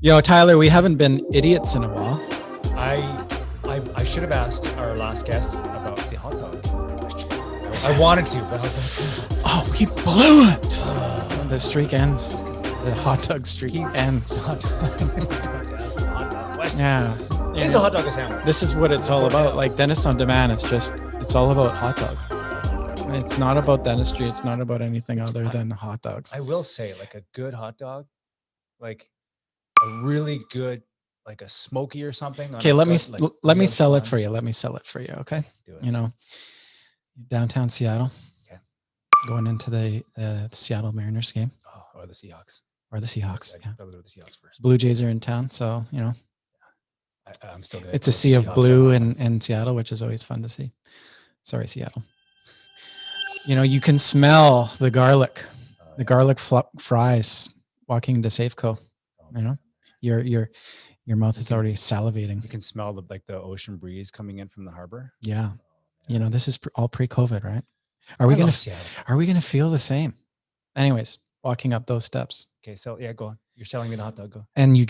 Yo, Tyler, we haven't been idiots in a while. I should have asked our last guest about the hot dog question. I wanted to, but I was like, oh, he blew it. The streak ends. The hot dog streak ends. hot dog question. Yeah. It's a hot dog is hammered. This is what it's all about. Like Dentist on Demand, it's all about hot dogs. It's not about dentistry. It's not about anything other than hot dogs. I will say, like a good hot dog, like a really good, like a smoky or something. Okay, let me sell it for you. Let me sell it for you. Okay. Do it. You know, downtown Seattle. Okay. Going into the Seattle Mariners game. Oh, or the Seahawks. Or the Seahawks. I'd rather go to the Seahawks first. Blue Jays are in town, so you know. I'm still good. It's a sea of blue in Seattle, which is always fun to see. Sorry, Seattle. You know, you can smell the garlic, fries walking into Safeco. You know, your mouth is already salivating. You can smell the ocean breeze coming in from the harbor. Yeah, you know, this is all pre-COVID, right? Are we gonna feel the same? Anyways, walking up those steps. Okay, so yeah, go on. You're selling me the hot dog. Go. And you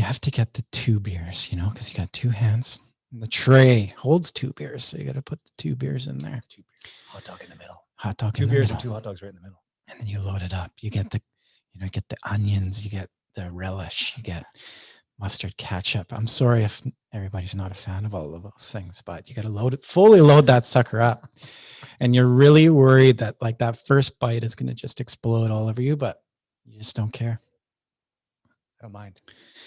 have to get the 2 beers, you know, because you got 2 hands. And the tray holds 2 beers, so you got to put the 2 beers in there. 2 beers. Hot dog in the middle. Hot dog. 2 beers and 2 hot dogs right in the middle. And then you load it up. You get the onions. You get the relish. You get mustard, ketchup. I'm sorry if everybody's not a fan of all of those things, but you got to fully load that sucker up. And you're really worried that like that first bite is going to just explode all over you, but you just don't care. I don't mind.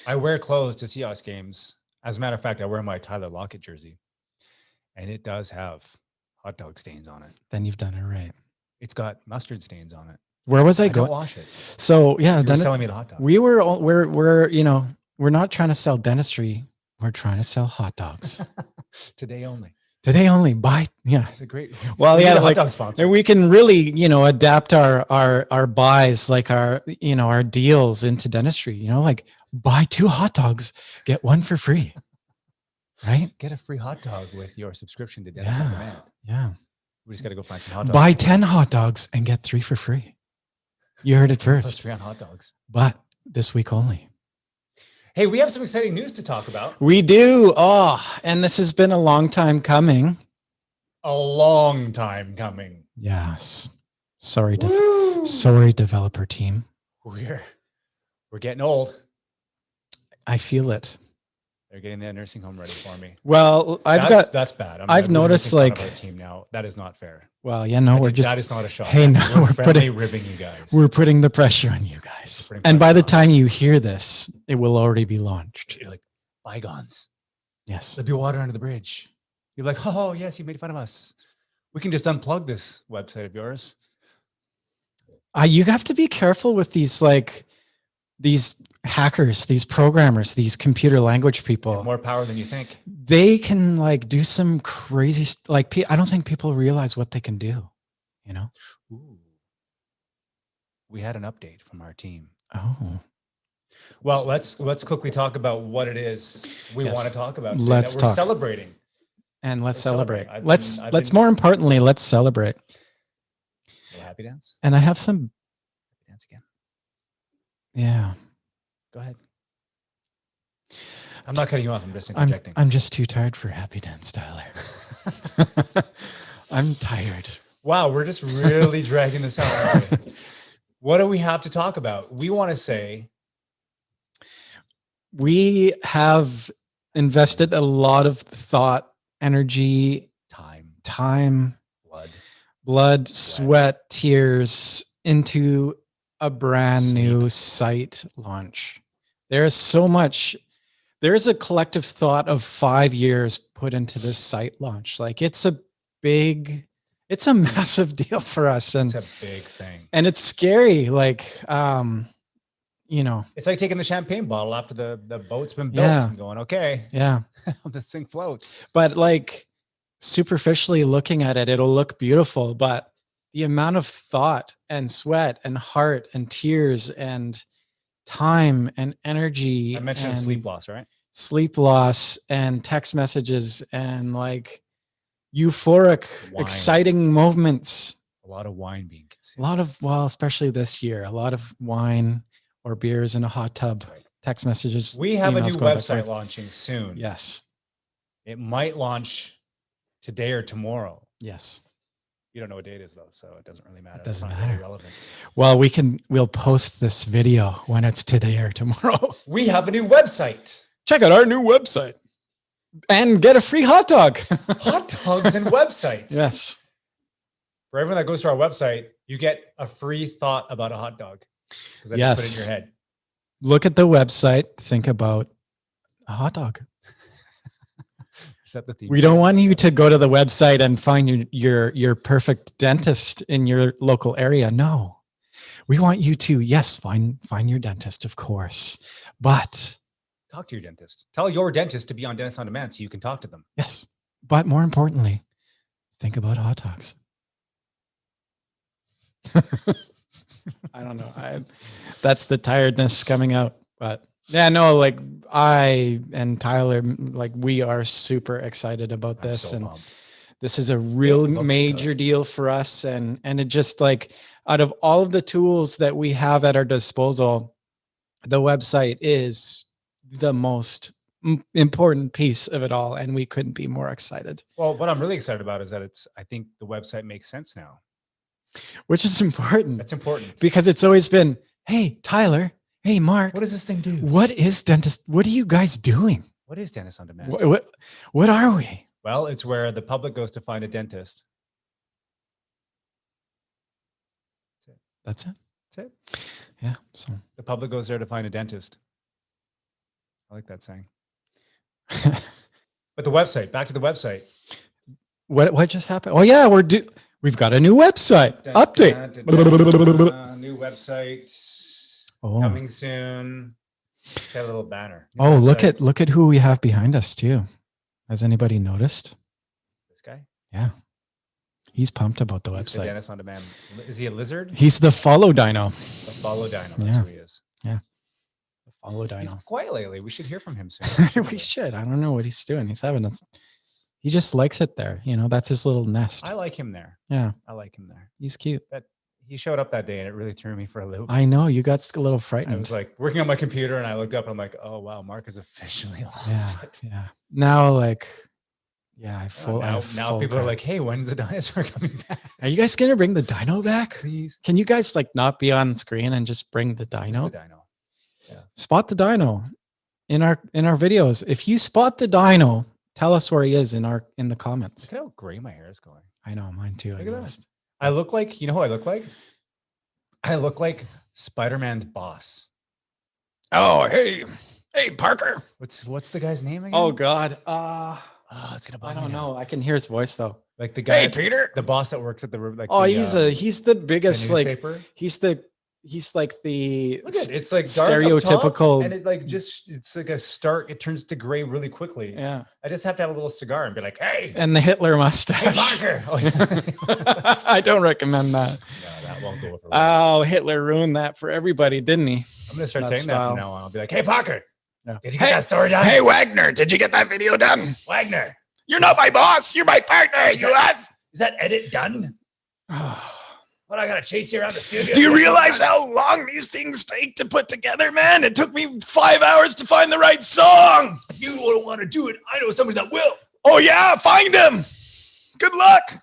I wear clothes to Seahawks games. As a matter of fact, I wear my Tyler Lockett jersey, and it does have hot dog stains on it. Then you've done it right. It's got mustard stains on it. Where was I going? Don't wash it. So yeah, you're selling me the hot dog. We're not trying to sell dentistry. We're trying to sell hot dogs. Today only. Today only. Buy. Yeah. It's a great. Well, yeah, hot dog sponsor. And we can really, adapt our buys, like our deals into dentistry. You know, like buy 2 hot dogs, get 1 for free. Right? Get a free hot dog with your subscription to Dentist on Demand. Yeah. We just got to go find some hot dogs. Buy 10 hot dogs and get 3 for free. You heard it first. Plus 3 on hot dogs. But this week only. Hey, we have some exciting news to talk about. We do. Oh, and this has been a long time coming. A long time coming. Yes. Sorry, developer team. We're getting old. I feel it. They're getting that nursing home ready for me. Well, that's bad. I've noticed like our team now. That is not fair. Well, yeah, no, that is not a shot. Hey, no, we're ribbing you guys. We're putting the pressure on you guys. And by the time you hear this, it will already be launched. You're like bygones. Yes. There'll be water under the bridge. You're like, oh yes, you made fun of us. We can just unplug this website of yours. You have to be careful with these hackers, these programmers, these computer language people. More power than you think. They can do some crazy I don't think people realize what they can do, you know. Ooh. We had an update from our team. Oh. Well, let's quickly talk about what it is we want to talk about today. Let's talk. We're celebrating. And let's celebrate. Let's more importantly, let's celebrate. Happy dance. And I have some dance again. Yeah. Go ahead. I'm not cutting you off. I'm just interjecting. I'm just too tired for happy dance, Tyler. I'm tired. Wow, we're just really dragging this out. Aren't we? What do we have to talk about? We want to say we have invested a lot of thought, energy, time, blood, sweat, tears into a brand new site launch. There is so much. There's a collective thought of 5 years put into this site launch. Like it's a massive deal for us. And it's a big thing. And it's scary. It's like taking the champagne bottle after the boat's been built and going, okay, this thing floats. But superficially looking at it, it'll look beautiful, but the amount of thought and sweat and heart and tears and time and energy. I mentioned sleep loss, right? Sleep loss and text messages and euphoric, exciting moments. A lot of wine being consumed. Especially this year, a lot of wine or beers in a hot tub. text messages. We have a new emails going back and website forth. launching soon. Yes. It might launch today or tomorrow. Yes. You don't know what date it is though, so it doesn't really matter. It doesn't It's not matter. really relevant. Well, we'll post this video when it's today or tomorrow. We have a new website. Check out our new website and get a free hot dog. Hot dogs and websites. Yes. For everyone that goes to our website, you get a free thought about a hot dog. Because I just put it in your head. Look at the website. Think about a hot dog. Set the theme. We don't want you to go to the website and find your perfect dentist in your local area. No, we want you to, yes, find your dentist, of course, but talk to your dentist. Tell your dentist to be on Dentist on Demand so you can talk to them. Yes, but more importantly, think about hot dogs. I don't know. That's the tiredness coming out, but yeah, no, like I and Tyler, like we are super excited about this, so and pumped. this is a real major deal for us. And it just like out of all of the tools that we have at our disposal, the website is the most important piece of it all, and we couldn't be more excited. Well, what I'm really excited about is that I think the website makes sense now. Which is important. That's important because it's always been, hey, Tyler, hey, Mark, what does this thing do? What is dentist? What are you guys doing? What is Dentist on Demand? What are we? Well, it's where the public goes to find a dentist. That's it. That's it. Yeah. So the public goes there to find a dentist. I like that saying. But the website, back to the website. What just happened? Oh yeah, we've got a new website update. New website Oh. coming soon. Got a little banner. New Oh, website. look at who we have behind us too. Has anybody noticed? This guy? Yeah. He's pumped about the He's the website. Dentist on Demand. Is he a lizard? He's the follow dino. The follow dino. That's who he is. Yeah. The follow He's dino. quiet lately. We should hear from him soon. We should. I don't know what he's doing. He's having us. He just likes it there. You know, that's his little nest. I like him there. Yeah. I like him there. He's cute. He showed up that day and it really threw me for a loop. I know. You got a little I frightened. was like working on my computer and I looked up and I'm like, oh wow, Mark is officially lost it. Yeah. Now like, yeah, now people are like, hey, when's the dinosaur coming back? Are you guys gonna bring the dino back? Please. Can you guys like not be on screen and just bring the dino? Who's the dino? Yeah. Spot the dino in our videos. If you spot the dino, tell us where he is in the comments. Look at how gray my hair is going. I know, mine too. Look at that. I look like, you know who I look like? I look like Spider-Man's boss. Oh, hey, Parker. What's the guy's name again? Oh God. It's gonna bug I me don't now. know. I can hear his voice though. Like the guy, Peter. the boss that works at the like. Oh, the, he's the biggest the like newspaper. he's like the Look at it. It's like dark stereotypical, and it like just it's like a start. It turns to gray really quickly. Yeah. I just have to have a little cigar and be like, hey, and the Hitler mustache. hey, Parker. Oh, yeah. I don't recommend that. No, that won't go over well. Oh, Hitler ruined that for everybody, didn't he? I'm gonna start that saying that style. from now on. I'll be like, hey, Parker. Yeah. Did you get that story done? Hey, Wagner, did you get that video done? Wagner. You're not my boss. You're my partner. Is that edit done? What, I gotta chase you around the studio? Do you realize how long these things take to put together, man? It took me 5 hours to find the right song. You don't want to do it. I know somebody that will. Oh yeah, find him. Good luck.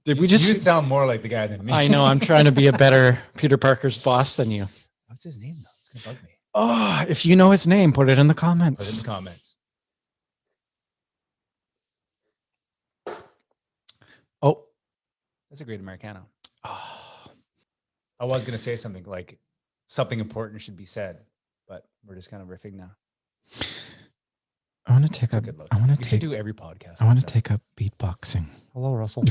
Did we just? You sound more like the guy than me. I know. I'm trying to be a better Peter Parker's boss than you. What's his name though? It's gonna bug me. Oh, if you know his name, put it in the comments. Put it in the comments. Oh, that's a great Americano. Oh. I was gonna say something like something important should be said, but we're just kind of riffing now. I want to take That's up. a good look. I want We to should take. do every podcast. I want like to that. take up beatboxing. Hello, Russell.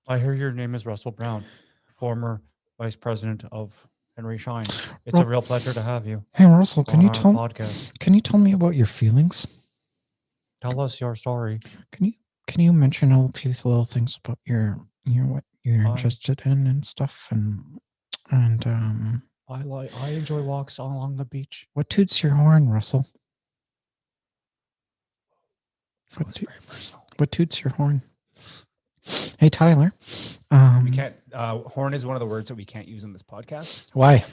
I hear your name is Russell Brown, former vice president of Henry Schein. It's a real pleasure to have you Hey Russell, on our podcast. Can you tell me about your feelings? Tell us your story. Can you mention a few little things about what you're Fine. interested in and stuff and I enjoy walks along the beach. what toots your horn, Russell? That was very personal. What toots your horn? Hey Tyler. We can't. Horn is one of the words that we can't use in this podcast Why?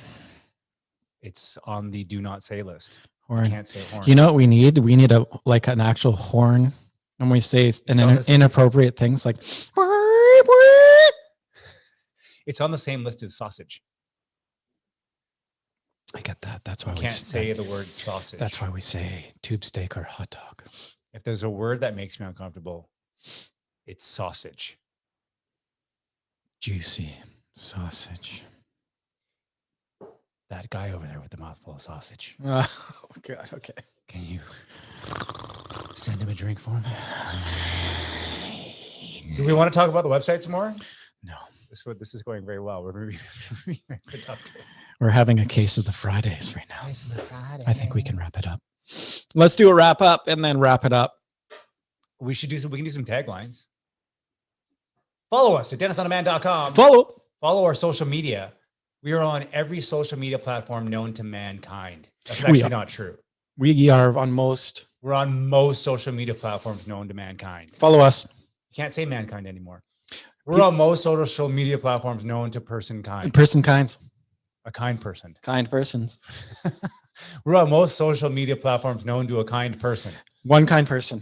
It's on the do not say list. Horn. You can't say horn. You know what we need? We need an actual horn. And we say inappropriate things like It's on the same list as sausage. I get that. That's why You can't say the word sausage. That's why we say tube steak or hot dog. If there's a word that makes me uncomfortable, it's sausage. Juicy sausage. That guy over there with the mouthful of sausage. Oh God. Okay. Can you send him a drink for me? Do we want to talk about the website some more? No. This is going very well. We're very productive. We're having a case of the Fridays right now. I think we can wrap it up. Let's do a wrap up and then wrap it up. We can do some taglines. Follow us at DennisOnDemand.com. Follow our social media. We are on every social media platform known to mankind. That's actually not true. We are on most. We're on most social media platforms known to mankind. Follow us. You can't say mankind anymore. We're on most social media platforms known to person kind. Person kinds. A kind person. Kind persons. We're on most social media platforms known to a kind person. One kind person.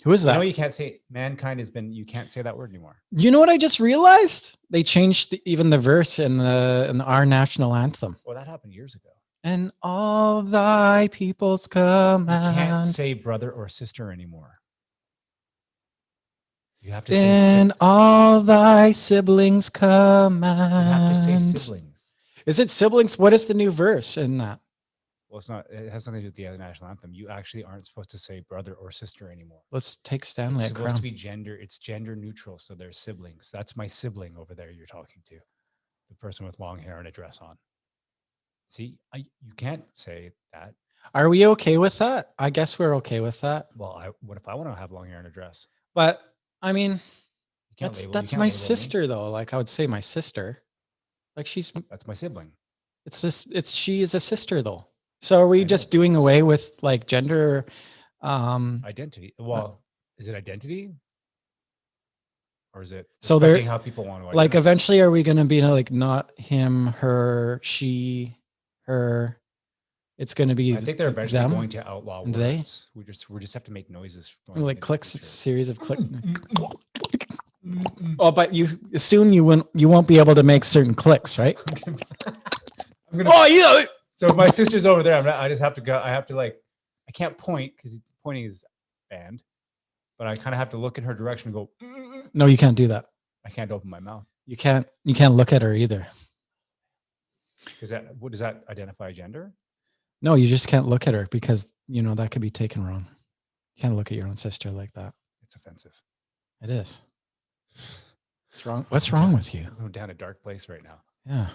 Who is that? No, you can't say mankind you can't say that word anymore. You know what I just realized? They changed even the verse in our national anthem. Well, that happened years ago. And all thy peoples come. You can't say brother or sister anymore. You have to say and all thy siblings come. You have to say siblings. Is it siblings? What is the new verse in that? Well, it's not. It has nothing to do with the national anthem. You actually aren't supposed to say brother or sister anymore. Let's take Stanley. It's supposed to be gender. It's gender neutral. So they're siblings. That's my sibling over there you're talking to. The person with long hair and a dress on. See, you can't say that. Are we okay with that? I guess we're okay with that. Well, what if I want to have long hair and a dress? But I mean, You that's my sister though. Like I would say my sister. Like That's my sibling. She is a sister though. So are we just doing away with like gender Identity? Well, is it identity? Or is it so they're how people want to identify? like eventually are we going to be like not him, her, she, her? It's going to be I think they're eventually them, going to outlaw words. they? We just have to make noises. like clicks, a series of click. Oh, but soon you won't be able to make certain clicks, right? Oh yeah. So if my sister's over there, I just have to go. I have to I can't point because pointing is banned, but I kind of have to look in her direction and go. No, you can't do that. I can't open my mouth. You can't look at her either. Does that identify gender? No, you just can't look at her because that could be taken wrong. You can't look at your own sister like that. It's offensive. It is. What's wrong? What's wrong with you? I'm going down a dark place right now. Yeah.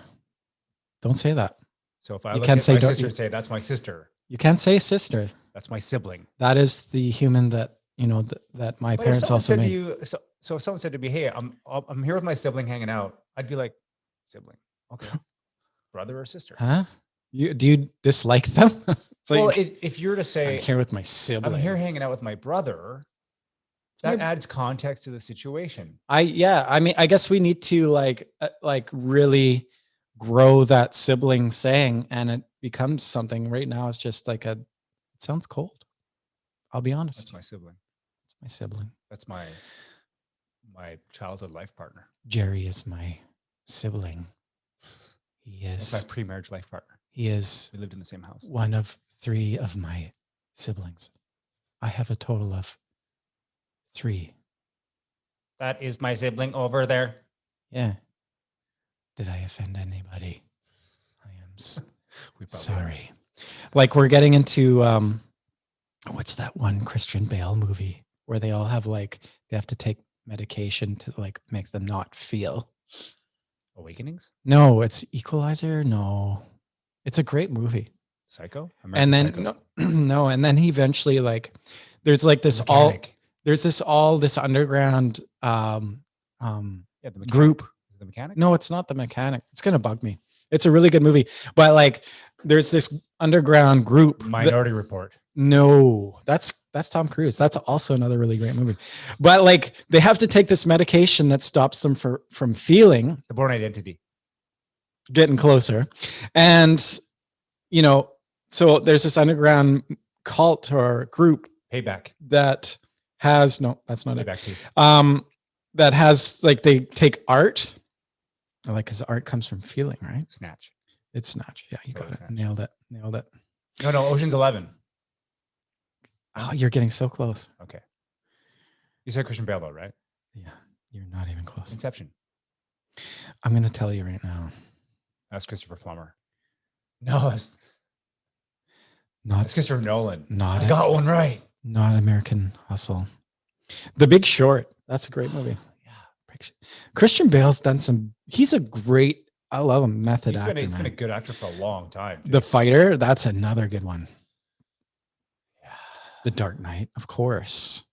Don't say that. So if I You look can't at say my don't- sister and say, that's my sister, You can't say sister. that's my sibling. That is the human that that my But if parents someone also said made. to you, so if someone said to me, hey, I'm here with my sibling hanging out, I'd be like, sibling. Okay. Brother or sister. Huh? Do you dislike them? It's Well, like, if you're to say, I'm here with my sibling. I'm here hanging out with my brother, that adds context to the situation. I mean, I guess we need to like really grow that sibling saying, and it becomes something. Right now, it's just like it sounds cold. I'll be honest. That's my sibling. It's my sibling. That's my childhood life partner. Jerry is my sibling. He That's is. my pre-marriage life partner. He is We lived in the same house. one of 3 of my siblings. I have a total of 3. That is my sibling over there. Yeah. Did I offend anybody? I am We probably sorry. Like we're getting into what's that one Christian Bale movie where they all have they have to take medication to make them not feel. Awakenings? No, it's Equalizer. No, it's a great movie. Psycho? And then Psycho. no, and then he eventually there's this this underground Yeah, the mechanic. group. Is it the mechanic? No, it's not the mechanic. It's gonna bug me. It's a really good movie, but there's this underground group. Minority Report. No, that's Tom Cruise. That's also another really great movie. But they have to take this medication that stops them from feeling. The Born Identity. Getting closer, and you know, so there's this underground cult or group Payback. that has no, that's not it. Payback too. That has like they take art, like because art comes from feeling, right? Snatch. It's Snatch. Yeah, you got Totally it. Snatch. Nailed it. Nailed it. No, Ocean's 11. Oh, you're getting so close. Okay. You said Christian Bale, though, right? Yeah, you're not even close. Inception. I'm gonna tell you right now. That's Christopher Plummer. No, that's Not Christopher Nolan. not I got one right. not American Hustle. The Big Short. That's a great movie. Yeah. Christian Bale's done some. He's a great. I love him. Method He's actor. been a Man. good actor for a long time. Dude. The Fighter. That's another good one. Yeah. The Dark Knight, of course.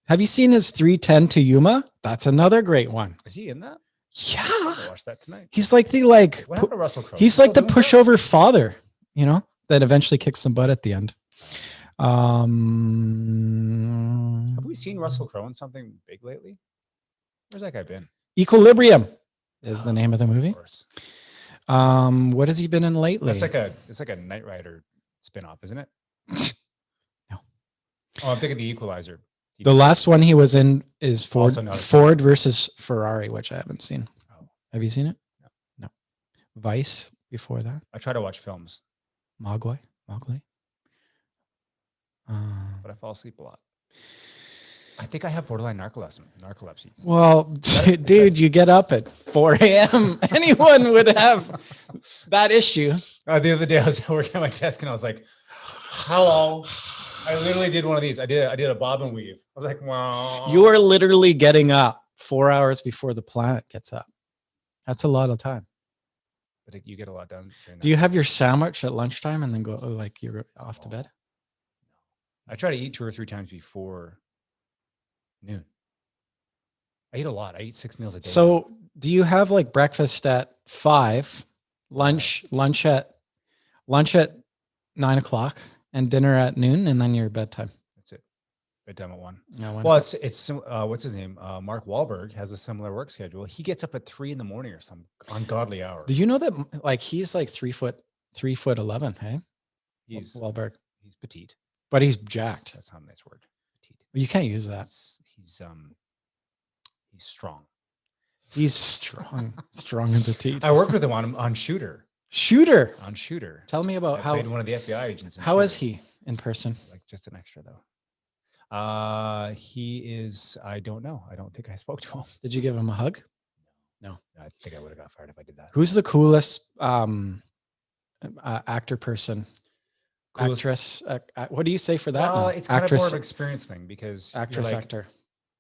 Have you seen his 3:10 to Yuma? That's another great one. Is he in that? Yeah. I'll watch that tonight. He's like the like. What happened to Russell Crowe? He's Still like the doing that? pushover father, you know, that eventually kicks some butt at the end. Have we seen Russell Crowe in something big lately? Where's that guy been? Equilibrium is the name of the movie. Of course. What has he been in lately? It's like a Knight Rider spinoff, isn't it? No. Oh, I'm thinking The Equalizer. The last one he was in is Ford, Also not a Ford versus Ferrari, which I haven't seen. Oh. Have you seen it? No. No. Vice before that. I try to watch films, Mowgli. but I fall asleep a lot. I think I have borderline narcolepsy. Well, dude, you get up at 4 a.m. Anyone would have that issue. The other day I was working at my desk and I was like, how long? I literally did one of these. I did a bob and weave. I was like, wow. You are literally getting up 4 hours before the planet gets up. That's a lot of time. But you get a lot done. Do you have your sandwich at lunchtime and then go like you're off to bed? I try to eat 2 or 3 times before noon. I eat a lot. I eat 6 meals a day. So do you have like breakfast at 5, lunch at 9 o'clock, and dinner at noon, and then your bedtime? That's it. Bedtime at 1. No, Well, it's what's his name? Mark Wahlberg has a similar work schedule. He gets up at 3 a.m. or some ungodly hour. do you know that like he's like 3'11"? Hey, He's Wahlberg, he's petite. but he's jacked. That's not a nice word. Petite. You can't use that. He's strong. He's strong and petite. I worked with him on Shooter. Shooter. On Shooter. Tell me about I how. played one of the FBI agents. in How is Shooter. he in person? Like just an extra though. He is. I don't know. I don't think I spoke to him. Did you give him a hug? No. I think I would have got fired if I did that. Who's the coolest actor person? Coolest- Actress. What do you say for that? Well, now? it's kind actress, of more of an experience thing because you're actress, like, actor.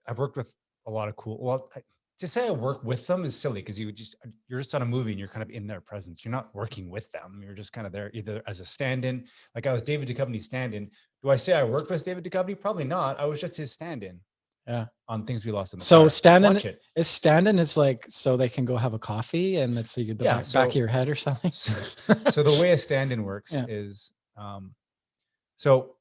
I've worked with a lot of cool. Well, to say I work with them is silly because you're just on a movie and you're kind of in their presence. You're not working with them. You're just kind of there either as a stand-in. Like I was David Duchovny's stand-in. Do I say I worked with David Duchovny? Probably not. I was just his stand-in. Yeah. On Things We Lost in the So Fire. stand-in Watch it. is like so they can go have a coffee and it's the Yeah, back of your head or something. So the way a stand-in works Yeah. is, so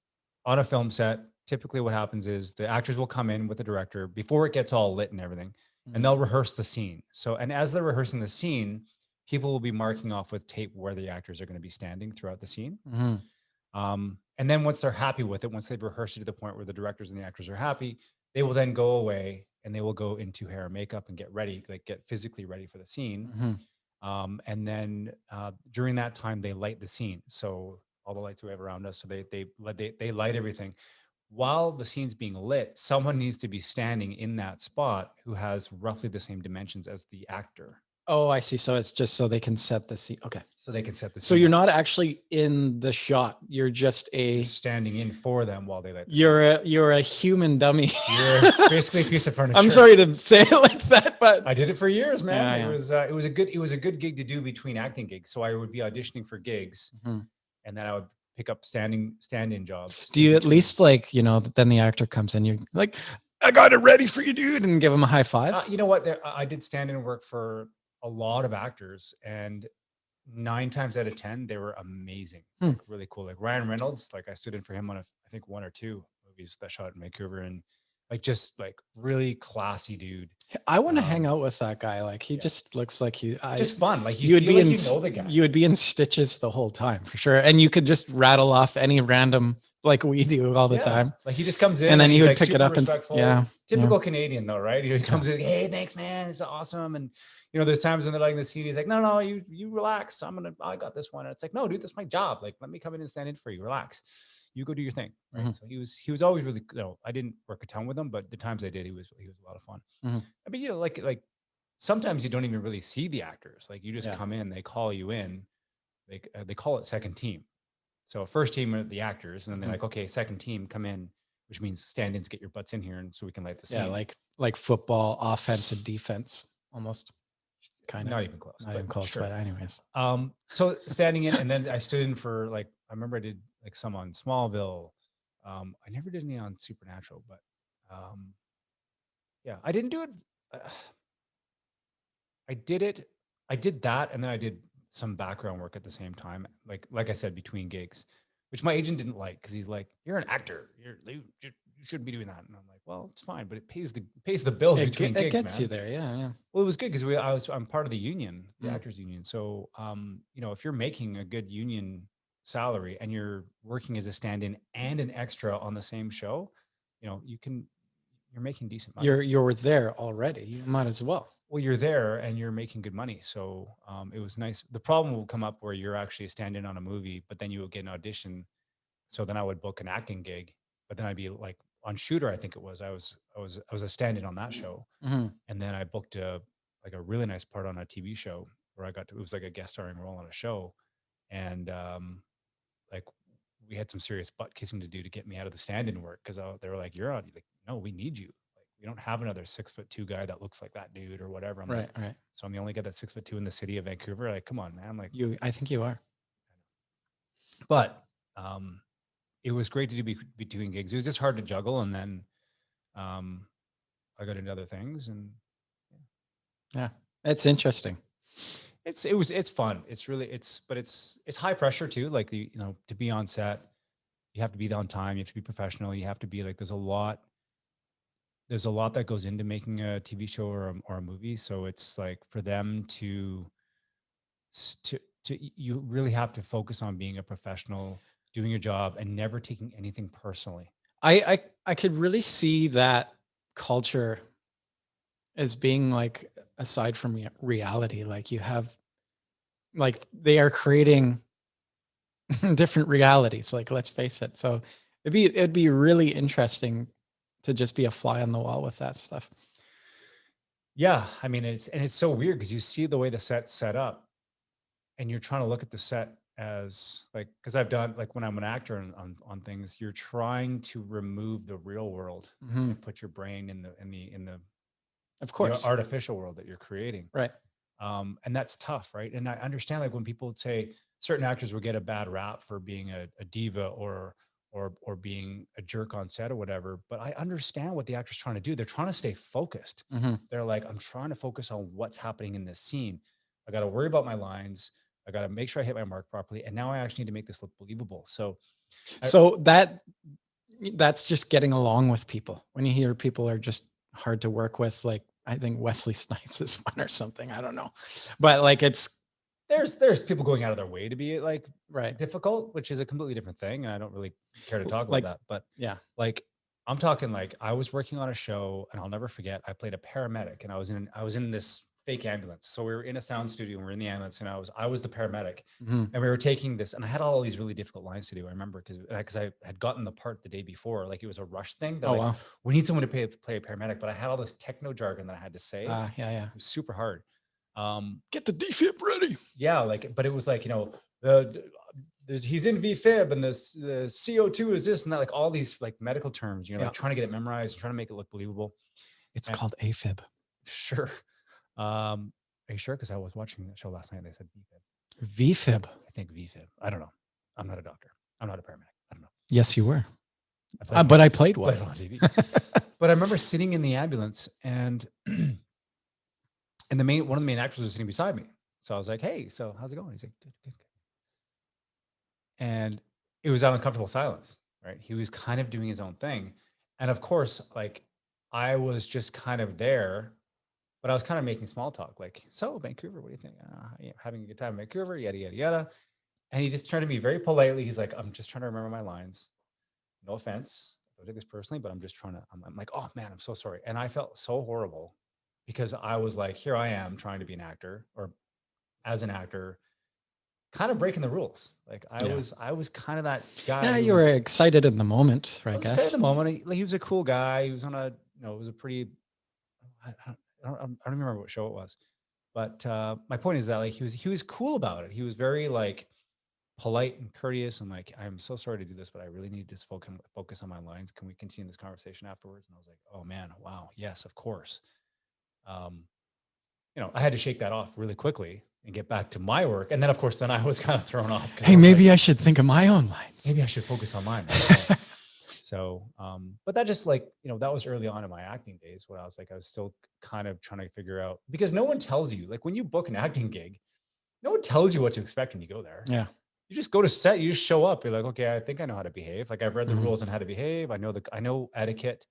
on a film set, typically what happens is the actors will come in with the director before it gets all lit and everything, and they'll rehearse the scene. So, and as they're rehearsing the scene, people will be marking off with tape where the actors are going to be standing throughout the scene. Mhm. And then once they're happy with it, once they've rehearsed it to the point where the directors and the actors are happy, they will then go away and they will go into hair and makeup and get ready, like get physically ready for the scene. Mhm. And then during that time, they light the scene. So all the lights we have around us, so they light everything. While the scene's being lit, someone needs to be standing in that spot who has roughly the same dimensions as the actor. Oh, I see. So it's just so they can set the scene. Okay. So they can set the scene. So you're up. not actually in the shot. You're just You're standing in for them while they light the you're a human dummy. scene. You're basically a piece of furniture. I'm sorry to say it like that, but I did it for years, man. Yeah, yeah. It was a good gig to do between acting gigs. So I would be auditioning for gigs, Mhm. and then I would pick up stand-in jobs. do you in at between. least like, then the actor comes in, you're like, I got it ready for you, dude, and give him a high five? You know what? I did stand-in work for a lot of actors, and 9 times out of 10, they were amazing, like, really cool. Like Ryan Reynolds, like I stood in for him on I think 1 or 2 movies that shot in Vancouver, and like just like really classy dude. I want to hang out with that guy. Like he just looks like Just fun. Like you would feel be like in you know the guy. you would be in stitches the whole time for sure. And you could just rattle off any random like we do all the time. Like he just comes in And then he's you would like pick it super up and respectful. Typical Canadian though, right? He comes in, hey, thanks, man. It's awesome. And you know, there's times when they're like in the scene, he's like, no, you relax. I got this one. And it's like, no, dude, that's my job. Like, let me come in and stand in for you. Relax. You go do your thing. Right. So he was always really, I didn't work a ton with him, but the times I did, he was a lot of fun. I mean, you know, like sometimes you don't even really see the actors. Like you just come in, they call you in, they call it second team. So first team are the actors, and then they're like, okay, second team, come in, which means stand-ins, get your butts in here, and so we can light the scene. Yeah, like football, offense and defense, almost. Kind of not even close. Not even close, sure. But anyways. So standing in, and then I stood in for like I remember I did like some on Smallville. I never did any on Supernatural, but yeah, I didn't do it. I did that, and then I did some background work at the same time, like I said, between gigs, which my agent didn't like because he's like, "You're an actor. You shouldn't be doing that." And I'm like, "Well, it's fine, but it pays the bills between gigs, it gets man." you there, yeah. Well, it was good because I'm part of the union, the actors union. So, you know, if you're making a good union salary and you're working as a stand-in and an extra on the same show, you know, you're making decent money. You're there already. You might as well. Well, you're there and you're making good money. So it was nice. The problem will come up where you're actually a stand-in on a movie, but then you will get an audition. So then I would book an acting gig, but then I'd be like on Shooter, I think it was. I was a stand-in on that show. And then I booked a really nice part on a TV show where it was like a guest starring role on a show. And like we had some serious butt kissing to do to get me out of the stand-in work because they were like, "You're on." Like, no, we need you. We don't have another 6'2" guy that looks like that dude or whatever. I'm right. So I'm the only guy that's 6'2" in the city of Vancouver. Like, come on, man. Like I think you are. But it was great to be doing gigs. It was just hard to juggle. And then I got into other things and yeah, it's interesting. It's fun. But it's high pressure too. Like to be on set, you have to be on time. You have to be professional. You have to be like, there's a lot that goes into making a TV show or a movie. So it's like for them to you really have to focus on being a professional, doing your job and never taking anything personally. I could really see that culture as being like, aside from reality, like you have, like they are creating different realities, like let's face it. So it'd be really interesting to just be a fly on the wall with that stuff. Yeah. I mean, it's so weird because you see the way the set's set up and you're trying to look at the set as like, because I've done like when I'm an actor on things, you're trying to remove the real world and put your brain in the of course artificial world that you're creating. Right. And that's tough. Right. And I understand like when people would say certain actors will get a bad rap for being a diva or being a jerk on set or whatever, but I understand what the actor's trying to do. They're trying to stay focused. They're like, I'm trying to focus on what's happening in this scene. I got to worry about my lines. I got to make sure I hit my mark properly. And now I actually need to make this look believable. So that's just getting along with people. When you hear people are just hard to work with, like I think Wesley Snipes is one or something. I don't know, but like there's people going out of their way to be like right difficult, which is a completely different thing. And I don't really care to talk about that, but yeah, like I'm talking like I was working on a show and I'll never forget. I played a paramedic and I was in this fake ambulance. So we were in a sound studio and we're in the ambulance and I was the paramedic and we were taking this and I had all these really difficult lines to do. I remember because I had gotten the part the day before, like it was a rush thing. Wow. We need someone to play a paramedic, but I had all this techno jargon that I had to say. Yeah. It was super hard. Get the defib ready. Yeah. Like, but it was like, he's in VFib and the CO2 is this and that, like all these like medical terms, like trying to get it memorized and trying to make it look believable. It's called AFib. Sure. Are you sure? Because I was watching that show last night and they said VFib. VFib. I think VFib. I don't know. I'm not a doctor. I'm not a paramedic. I don't know. Yes, you were. But I played one. On TV. But I remember sitting in the ambulance and one of the main actors was sitting beside me. So I was like, "Hey, so how's it going?" He's like, "Good." And it was that uncomfortable silence, right? He was kind of doing his own thing. And of course, like I was just kind of there, but I was kind of making small talk, like, so Vancouver, what do you think? Having a good time in Vancouver, yada, yada, yada. And he just turned to me very politely. He's like, I'm just trying to remember my lines. No offense. Don't take this personally, but I'm just trying to, I'm like, oh man, I'm so sorry. And I felt so horrible because I was like, here I am trying to be an actor or as an actor, kind of breaking the rules. Like I was kind of that guy. Yeah, who you was, were excited in the moment, I I was guess. excited at the moment. He was a cool guy. He was on a, it was a pretty, I don't remember what show it was, but my point is that like he was cool about it. He was very like polite and courteous and like, I'm so sorry to do this, but I really need to just focus on my lines. Can we continue this conversation afterwards? And I was like, oh man, wow, yes, of course. I had to shake that off really quickly and get back to my work. And then of course, then I was kind of thrown off. Hey, maybe I should think of my own lines. Maybe I should focus on mine. So, but that just like, that was early on in my acting days when I was like, I was still kind of trying to figure out, because no one tells you, like when you book an acting gig, no one tells you what to expect when you go there. Yeah. You just go to set, you just show up. You're like, okay, I think I know how to behave. Like I've read the rules on how to behave. I know etiquette.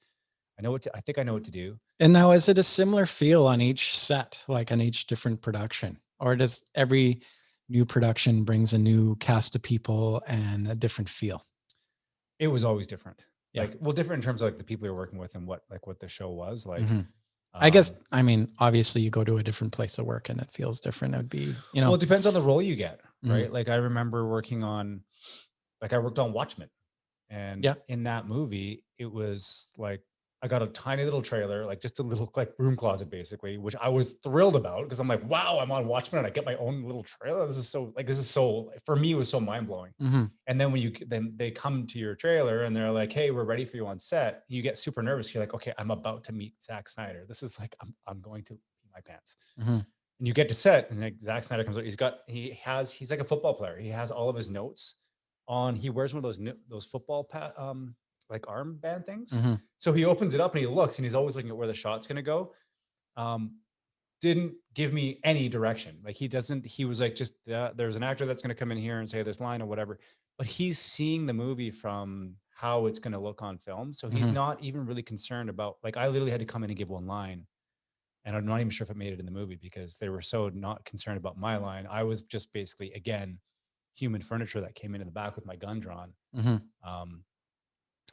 I think I know what to do. And now, is it a similar feel on each set, like on each different production? Or does every new production brings a new cast of people and a different feel? It was always different. Yeah. Like, well, different in terms of like the people you're working with and what the show was like. I guess, I mean, obviously you go to a different place of work and it feels different. It would be, well, it depends on the role you get, right? Like I remember working on, like I worked on Watchmen, and in that movie, it was like, I got a tiny little trailer, like just a little like broom closet basically, which I was thrilled about because I'm like, wow, I'm on Watchmen and I get my own little trailer. This is so, for me, it was so mind blowing. And then then they come to your trailer and they're like, hey, we're ready for you on set. You get super nervous. You're like, okay, I'm about to meet Zack Snyder. This is like, I'm going to pee my pants. And you get to set and like Zack Snyder comes out. He's like a football player. He has all of his notes on, he wears one of those football like armband things. So he opens it up and he looks and he's always looking at where the shot's going to go. Didn't give me any direction. Like he was like, just there's an actor that's going to come in here and say this line or whatever, but he's seeing the movie from how it's going to look on film. So he's not even really concerned about, like, I literally had to come in and give one line and I'm not even sure if it made it in the movie because they were so not concerned about my line. I was just basically, again, human furniture that came into the back with my gun drawn.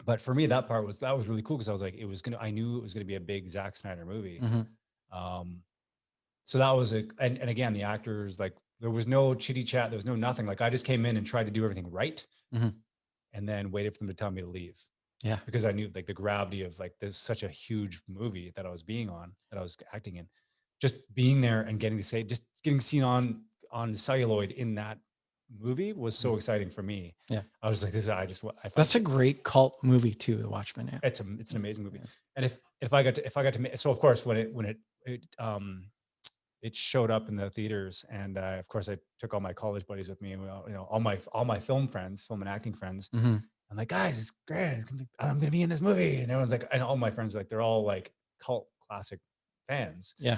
But for me, that was really cool because I was like, I knew it was going to be a big Zack Snyder movie. So that was and again, the actors, like there was no chitty chat. There was no nothing. Like I just came in and tried to do everything right. And then waited for them to tell me to leave. Yeah. Because I knew like the gravity of like, there's such a huge movie that I was acting in, just being there and getting seen on celluloid in that movie was so exciting for me. Yeah. I was like, that's a great cult movie too, The Watchmen. Yeah. It's an amazing movie. And if I got to, so of course when it showed up in the theaters and of course I took all my college buddies with me and all my film and acting friends. I'm like, guys, it's great. I'm gonna be in this movie. And everyone's like, and all my friends, like, they're all like cult classic fans. Yeah.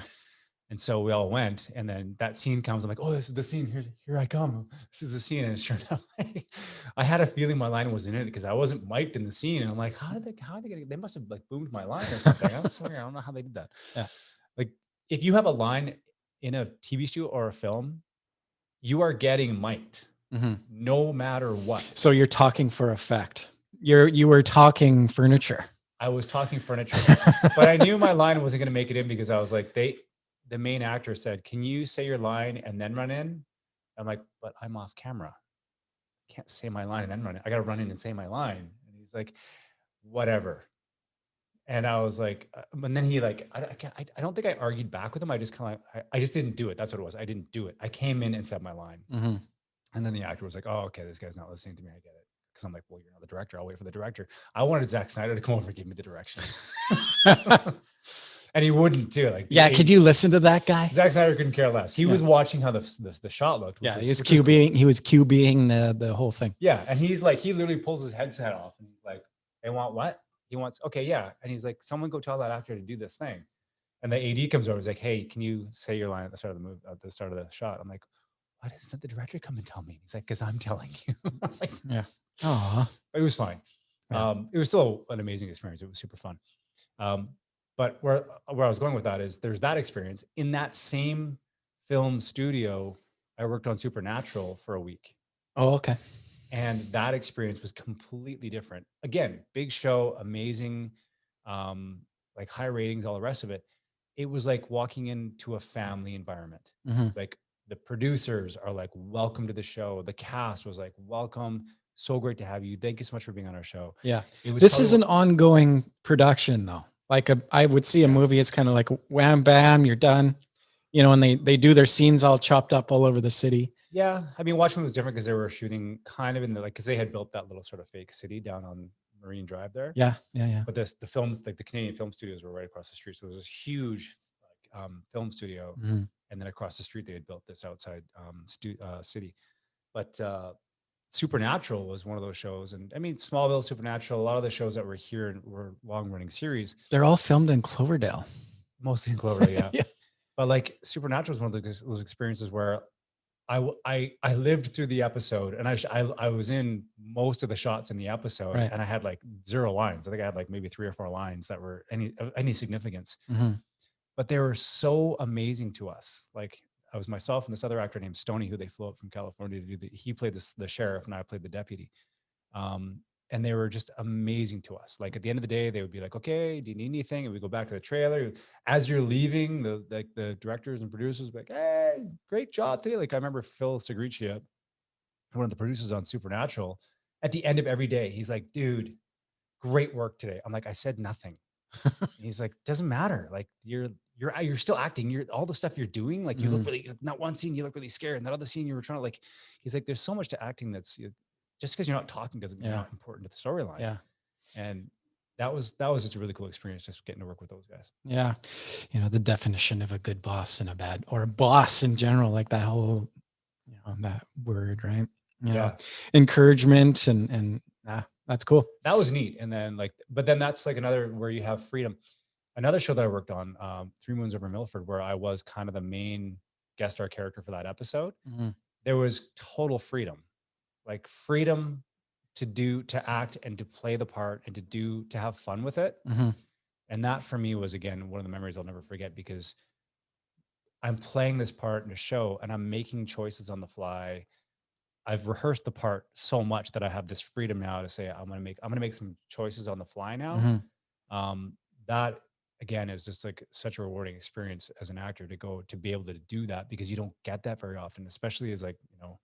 And so we all went, and then that scene comes. I'm like, oh, this is the scene. Here I come. This is the scene. And sure enough, I had a feeling my line was in it because I wasn't mic'd in the scene. And I'm like, how are they getting? They must have like boomed my line or something. I'm sorry, I don't know how they did that. Yeah. Like if you have a line in a TV show or a film, you are getting mic'd no matter what. So you're talking for effect. You were talking furniture. I was talking furniture, but I knew my line wasn't going to make it in because I was like, the main actor said, can you say your line and then run in? I'm like, but I'm off camera. I can't say my line and then run in. I got to run in and say my line. And he's like, whatever. And I was like, and then he like, I don't think I argued back with him. I just kind of, I just didn't do it. That's what it was. I didn't do it. I came in and said my line. And then the actor was like, oh, okay, this guy's not listening to me. I get it. Because I'm like, well, you're not the director. I'll wait for the director. I wanted Zack Snyder to come over and give me the direction. And he wouldn't too. Like, yeah, could you listen to that guy? Zack Snyder couldn't care less. He was watching how the shot looked. Yeah, he was QBing the whole thing. Yeah, and he's like, he literally pulls his headset off, and he's like, "They want what? He wants okay, yeah." And he's like, "Someone go tell that actor to do this thing." And the AD comes over. He's like, "Hey, can you say your line at the start of the movie, at the start of the shot?" I'm like, "Why doesn't the director come and tell me?" He's like, "Because I'm telling you." Like, yeah. Oh, it was fine. Yeah. It was still an amazing experience. It was super fun. But where I was going with that is there's that experience. In that same film studio, I worked on Supernatural for a week. Oh, okay. And that experience was completely different. Again, big show, amazing, like high ratings, all the rest of it. It was like walking into a family environment. Like the producers are like, welcome to the show. The cast was like, welcome. So great to have you. Thank you so much for being on our show. Yeah. It was This is an ongoing production though. Like I would see a movie, it's kind of like wham, bam, you're done. You know, and they do their scenes all chopped up all over the city. Yeah. I mean, Watchmen was different because they were shooting kind of in the, like, because they had built that little sort of fake city down on Marine Drive there. Yeah. Yeah. Yeah. But the films, like the Canadian film studios were right across the street. So there was this huge film studio. And then across the street, they had built this outside city. But Supernatural was one of those shows. And I mean, Smallville, Supernatural, a lot of the shows that were here were long running series. They're all filmed in Cloverdale. Mostly in Cloverdale, yeah. Yeah. But like Supernatural was one of those experiences where I lived through the episode, and I was in most of the shots in the episode, Right. and I had like 0 lines. I think I had like maybe 3 or 4 lines that were any significance, but they were so amazing to us. Like I was myself and this other actor named Stoney, who they flew up from California to do he played the sheriff and I played the deputy. And they were just amazing to us. Like at the end of the day, they would be like, okay, do you need anything? And we go back to the trailer. As you're leaving, the directors and producers would be like, hey, great job today. Like I remember Phil Segricia, one of the producers on Supernatural, at the end of every day, he's like, dude, great work today. I'm like, I said nothing. And he's like, doesn't matter. Like you're still acting. You're all the stuff you're doing. Like you look really, not one scene, you look really scared. And that other scene you were trying to like, he's like, there's so much to acting that's just because you're not talking doesn't mean you're not important to the storyline. Yeah. And that was just a really cool experience, just getting to work with those guys. Yeah. You know, the definition of a good boss and a boss in general, like that whole, you know, that word, right? You know, encouragement and that's cool. That was neat. And then but then that's like another where you have freedom. Another show that I worked on, 3 Moons Over Milford, where I was kind of the main guest star character for that episode. There was total freedom. Like freedom to act and to play the part and to have fun with it. And that for me was, again, one of the memories I'll never forget, because I'm playing this part in a show and I'm making choices on the fly. I've rehearsed the part so much that I have this freedom now to say, I'm going to make some choices on the fly now. That again is just like such a rewarding experience as an actor to be able to do that, because you don't get that very often, especially as like, you know,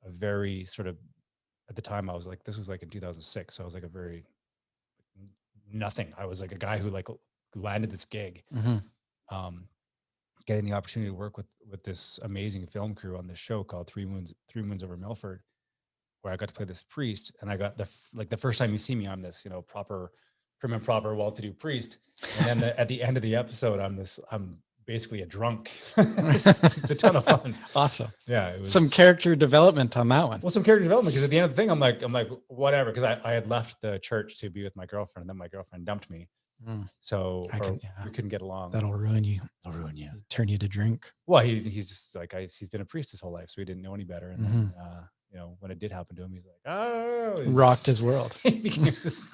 a very sort of, at the time I was like, this was like in 2006. So I was like a very nothing. I was like a guy who like landed this gig, getting the opportunity to work with this amazing film crew on this show called 3 Moons Over Milford, where I got to play this priest. And I got the first time you see me, I'm this, you know, prim and proper, well-to-do priest. And then at the end of the episode, I'm basically a drunk. It's a ton of fun. Awesome. Yeah. It was some character development on that one. Well, some character development, because at the end of the thing, I'm like, whatever. Because I had left the church to be with my girlfriend, and then my girlfriend dumped me. So we couldn't get along. That'll ruin you. It'll ruin you. Turn you to drink. Well, he's just like, he's been a priest his whole life, so he didn't know any better. And then, you know, when it did happen to him, he's like, oh, rocked his world. He became this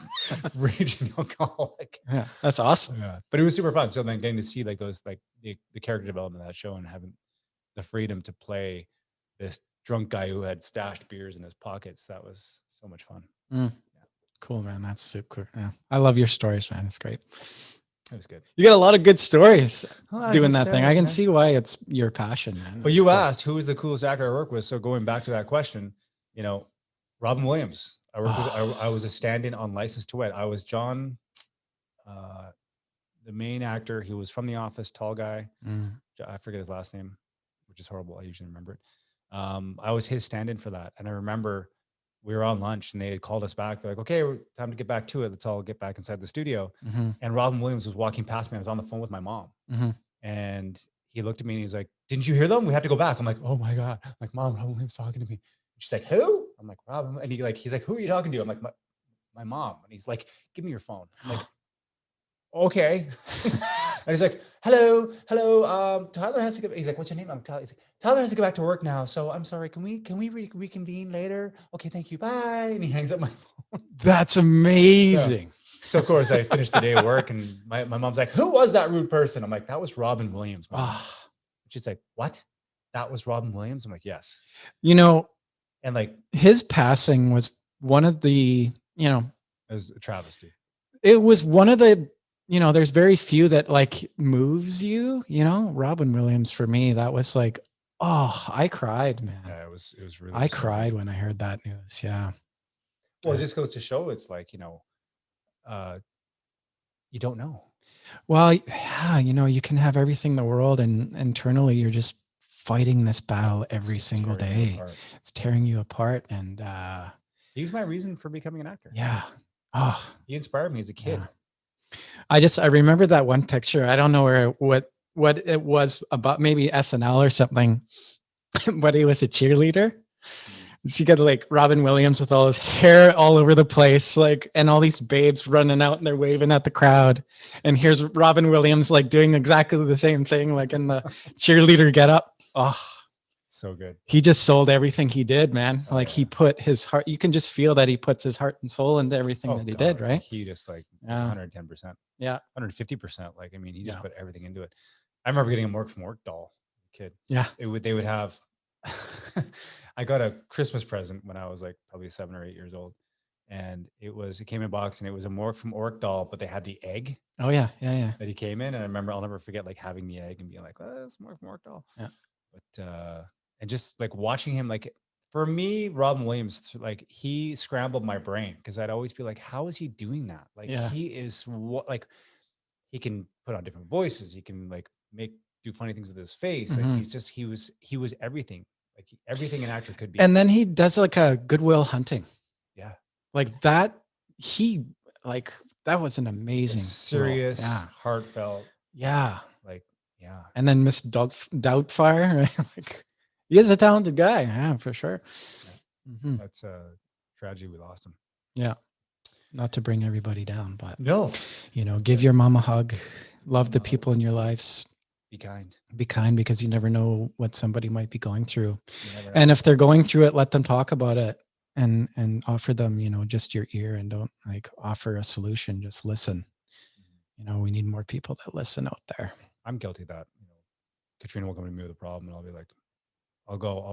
raging alcoholic. Yeah, that's awesome. Yeah, but it was super fun. So then getting to see like those, like the character development of that show, and having the freedom to play this drunk guy who had stashed beers in his pockets, that was so much fun. Yeah. Cool, man. That's super. Yeah, I love your stories, man. It's great. It was good. You got a lot of good stories doing that thing. I can man. see why it's your passion, man. But you asked who was the coolest actor I worked with. So going back to that question, you know, Robin Williams. I worked with, I was a stand-in on License to Wed. I was John, the main actor. He was from The Office, tall guy. I forget his last name, which is horrible. I usually remember it. I was his stand-in for that. And I remember we were on lunch and they had called us back. They're like, okay, time to get back to it. Let's all get back inside the studio. And Robin Williams was walking past me. I was on the phone with my mom. And he looked at me and he's like, didn't you hear them? We have to go back. I'm like, oh my God. I'm like, Mom, Robin Williams talking to me. She's like, who? I'm like, Robin. And he's like, who are you talking to? I'm like, my mom. And he's like, give me your phone. I'm like, okay. And he's like, hello. Tyler has to go. He's like, what's your name? I'm Tyler. He's like, Tyler has to go back to work now. So I'm sorry. Can we reconvene later? Okay, thank you. Bye. And he hangs up my phone. That's amazing. So of course I finished the day of work and my mom's like, who was that rude person? I'm like, that was Robin Williams, Mom. Ah, She's like, what? That was Robin Williams? I'm like, yes. you know, And like, his passing was one of the, you know, it was a travesty. it was one of the, you know, there's very few that like moves you, you know. Robin Williams, for me, that was like, oh, I cried, man. Yeah, it was really, I disturbing. cried when I heard that news. Yeah. Well, it just goes to show it's like, you know, you don't know. Well, yeah, you know, you can have everything in the world, and internally you're just fighting this battle every single Tearing you day. apart. It's tearing you apart. And He's my reason for becoming an actor. yeah. Oh, He inspired me as a kid. yeah. I remember that one picture. I don't know what it was about, maybe SNL or something, but he was a cheerleader. So you got like Robin Williams with all his hair all over the place, like, and all these babes running out and they're waving at the crowd. And here's Robin Williams like doing exactly the same thing, like in the cheerleader getup. Oh, So good. he just sold everything he did, man. Oh, Like yeah. he put his heart, you can just feel that he puts his heart and soul into everything that he did, right? He just like Yeah. 110%. Yeah. 150%. Like, I mean, he just Yeah. put everything into it. I remember getting a Mark from Work doll as a kid. Yeah. They would have, I got a Christmas present when I was like probably 7 or 8 years old. And it came in a box and it was a Mark from Orc doll, but they had the egg Oh yeah. Yeah. Yeah. that he came in. And I remember, I'll never forget like having the egg and being like, oh, it's Mark from Orc doll. Yeah. But, and just like watching him, like for me, Robin Williams, like he scrambled my brain because I'd always be like, how is he doing that? Like Yeah. he is what, like he can put on different voices. He can like do funny things with his face. Like Mhm. he's just, he was everything. Like everything an actor could be. And then he does like a Goodwill Hunting. Yeah. Like that. That was an It's amazing, role. serious, Yeah. heartfelt. Yeah. Like, yeah. And then Miss Doubtfire, right? Like, he is a talented guy. Yeah, for sure. Mhm. That's a tragedy. We lost him. Yeah. Not to bring everybody down, but No. you know, give your mom a hug, love the people in your lives, Be kind. be kind, because you never know what somebody might be going through. You never know. And if they're going through it, let them talk about it and offer them, you know, just your ear, and don't like offer a solution. Just listen. You know, we need more people that listen out there. I'm guilty of that. You know, Katrina will come to me with a problem and I'll be like,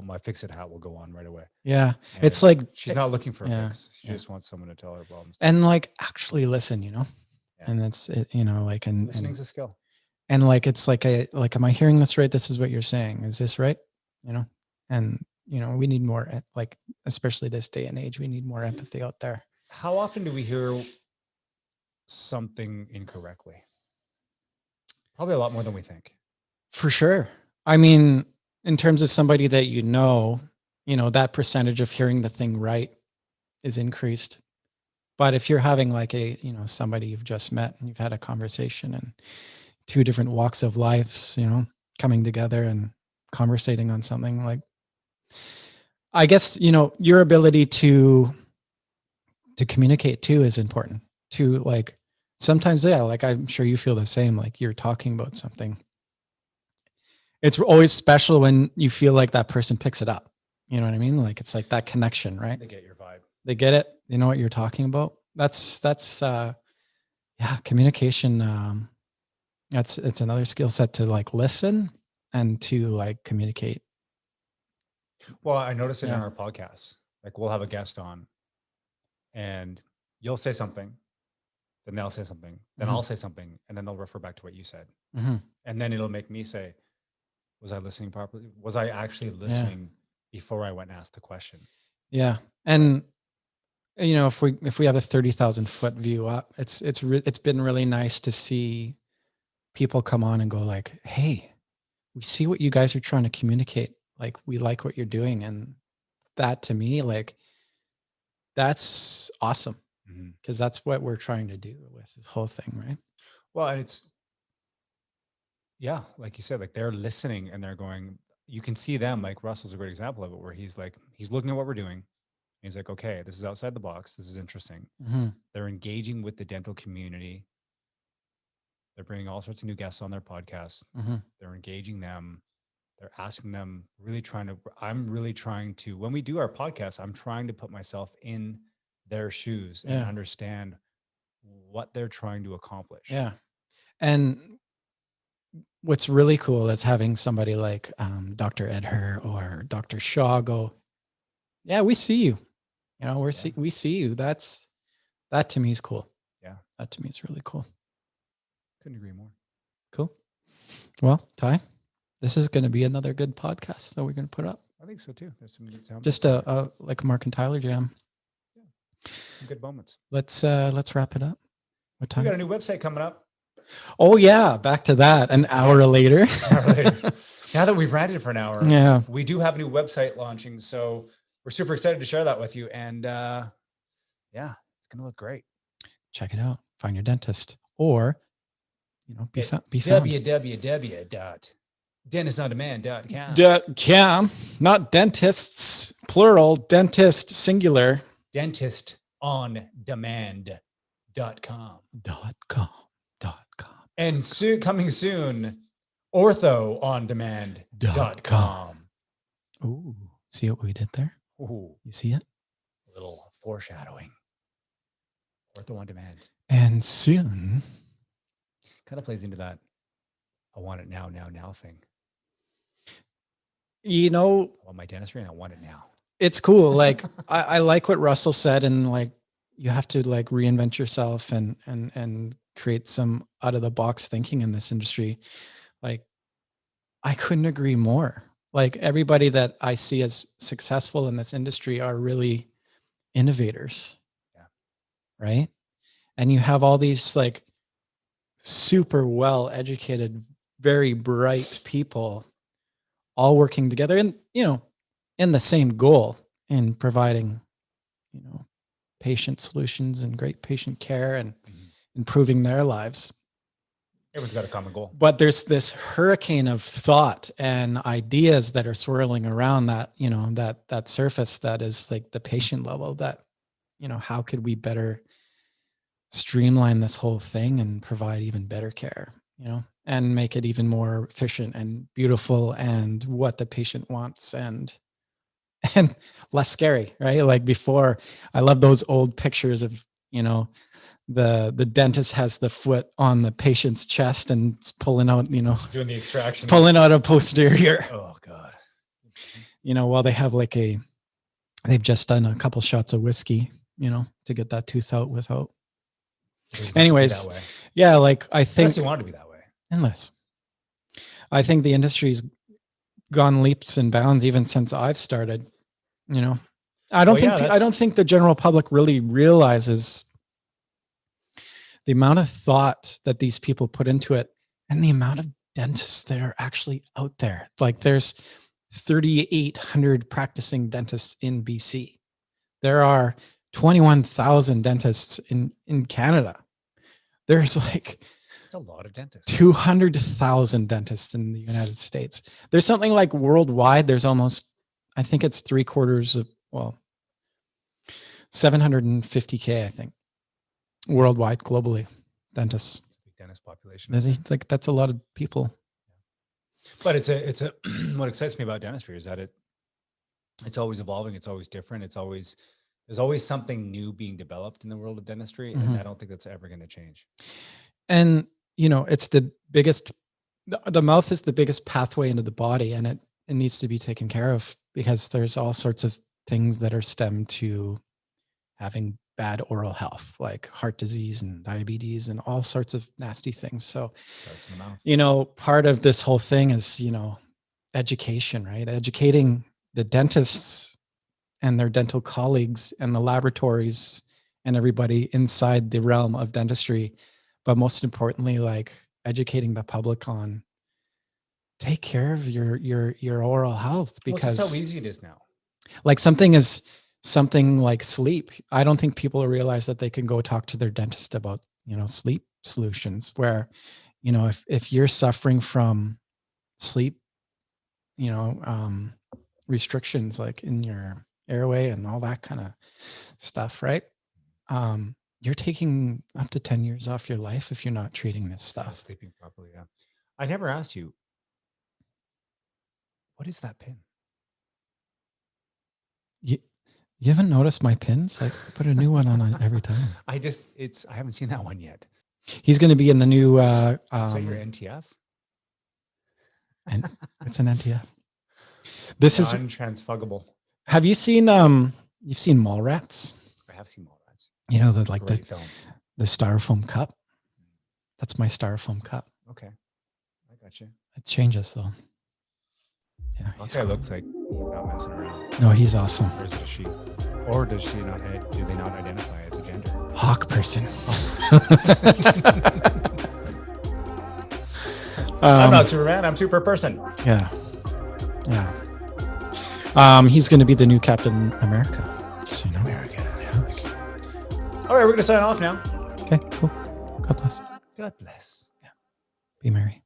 my fix-it hat will go on right away. Yeah. And It's like, she's not looking for a yeah, fix. She yeah. just wants someone to tell her problems. and like actually listen, you know. Yeah. And that's it, you know, like, and Listening's a skill. and like, it's like am I hearing this right? This is what you're saying. Is this right? You know, and you know, we need more, like, especially this day and age, we need more empathy out there. How often do we hear something incorrectly? Probably a lot more than we think. For sure. I mean, in terms of somebody that you know, that percentage of hearing the thing right is increased. But if you're having like somebody you've just met and you've had a conversation, and two different walks of life, coming together and conversating on something, like, I guess, your ability to communicate too is important. To like, sometimes, yeah, like I'm sure you feel the same, like you're talking about something. It's always special when you feel like that person picks it up. You know what I mean? Like, it's like that connection, right? They get your vibe. They get it. You know what you're talking about. That's communication. It's another skill set, to like listen and to like communicate. Well, I notice it in Yeah. our podcasts. Like we'll have a guest on and you'll say something, then they'll say something, then Mhm. I'll say something, and then they'll refer back to what you said. Mhm. And then it'll make me say, was I listening properly? Was I actually listening before I went and asked the question? Yeah. And if we have a 30,000 foot view up, it's been really nice to see people come on and go like, hey, we see what you guys are trying to communicate. Like, we like what you're doing. And that, to me, like, that's awesome, because that's what we're trying to do with this whole thing, right? Well, and it's, yeah, like you said, like they're listening and they're going, you can see them, like Russell's a great example of it, where he's like, he's looking at what we're doing. He's like, okay, this is outside the box. This is interesting. Mhm. They're engaging with the dental community. They're bringing all sorts of new guests on their podcast. Mhm. They're engaging them. They're asking them, I'm really trying to, when we do our podcast, I'm trying to put myself in their shoes and Yeah. understand what they're trying to accomplish. Yeah. And what's really cool is having somebody like Dr. Edher or Dr. Shaw go, yeah, we see you. You know, we see you. That to me is cool. Yeah. That to me is really cool. Couldn't agree more. Cool. Well, Ty, this is going to be another good podcast that we're going to put up. I think so too. There's some good sound. Just a like a Marc and Tyler jam. Yeah. Some good moments. Let's wrap it up. What time? We got a new website coming up. Oh yeah, back to that. An hour later. Now that we've ranted for an hour, yeah, we do have a new website launching. So we're super excited to share that with you. And yeah, it's gonna look great. Check it out. Find your dentist, or be found. www.dentisondemand.com. Not dentists, plural. Dentist, singular. Dentisondemand.com. .com. And coming soon, orthoondemand.com. Ooh, see what we did there? Ooh, you see it? A little foreshadowing. Ortho on demand. And soon. Kind of plays into that I want it now thing. You know, I want my dentistry and I want it now. It's cool. Like I like what Russell said, and like you have to like reinvent yourself and create some out of the box thinking in this industry. Like I couldn't agree more. Like everybody that I see as successful in this industry are really innovators. Yeah. Right. And you have all these like super well educated, very bright people all working together and, in the same goal in providing, patient solutions and great patient care and improving their lives. Everyone's got a common goal. But there's this hurricane of thought and ideas that are swirling around that, that surface that is like the patient level that, how could we better streamline this whole thing and provide even better care, and make it even more efficient and beautiful and what the patient wants and less scary, right? Like before, I love those old pictures of, the dentist has the foot on the patient's chest and pulling out, doing the extraction, pulling out a posterior. Oh God. While they have they've just done a couple shots of whiskey, to get that tooth out without. Anyways, yeah, like I think unless you want it to be that way. Unless I think the industry's gone leaps and bounds even since I've started. I don't think the general public really realizes the amount of thought that these people put into it and the amount of dentists that are actually out there. Like there's 3,800 practicing dentists in BC. There are 21,000 dentists in Canada. There's it's a lot of dentists. 200,000 dentists in the United States. There's something like worldwide. There's almost, I think it's 750K, I think, worldwide, globally, dentists. Big dentist population. That's a lot of people. But it's a what excites me about dentistry is that it's always evolving. It's always different. There's always something new being developed in the world of dentistry. Mm-hmm. And I don't think that's ever going to change. And, it's the biggest, the mouth is the biggest pathway into the body, and it needs to be taken care of because there's all sorts of things that are stemmed to having bad oral health, like heart disease and diabetes and all sorts of nasty things. So, part of this whole thing is, education, right? Educating the dentists and their dental colleagues and the laboratories and everybody inside the realm of dentistry. But most importantly, like educating the public on take care of your oral health, because just how easy it is now. Like something like sleep. I don't think people realize that they can go talk to their dentist about, sleep solutions where, if you're suffering from sleep, restrictions like in your airway and all that kind of stuff, right? You're taking up to 10 years off your life if you're not treating this stuff. Sleeping properly, yeah. I never asked you, what is that pin? You haven't noticed my pins? I put a new one on every time. I haven't seen that one yet. He's going to be in the new. Is that your NTF? And it's an NTF. This is non-transfuggable. Have you seen you've seen Mallrats? I have seen Mallrats. You know, the Film. the styrofoam cup. That's my styrofoam cup. Okay. I got you. It changes though. Yeah. Okay, looks like he's not messing around. No, he's awesome. Or is it a she? Or does she not? Do they not identify as a gender? Hawk person. I'm not Superman. I'm Super Person. Yeah. Yeah. He's going to be the new Captain America. Just so you know. America. Yes. All right, we're going to sign off now. Okay, cool. God bless. God bless. Be merry.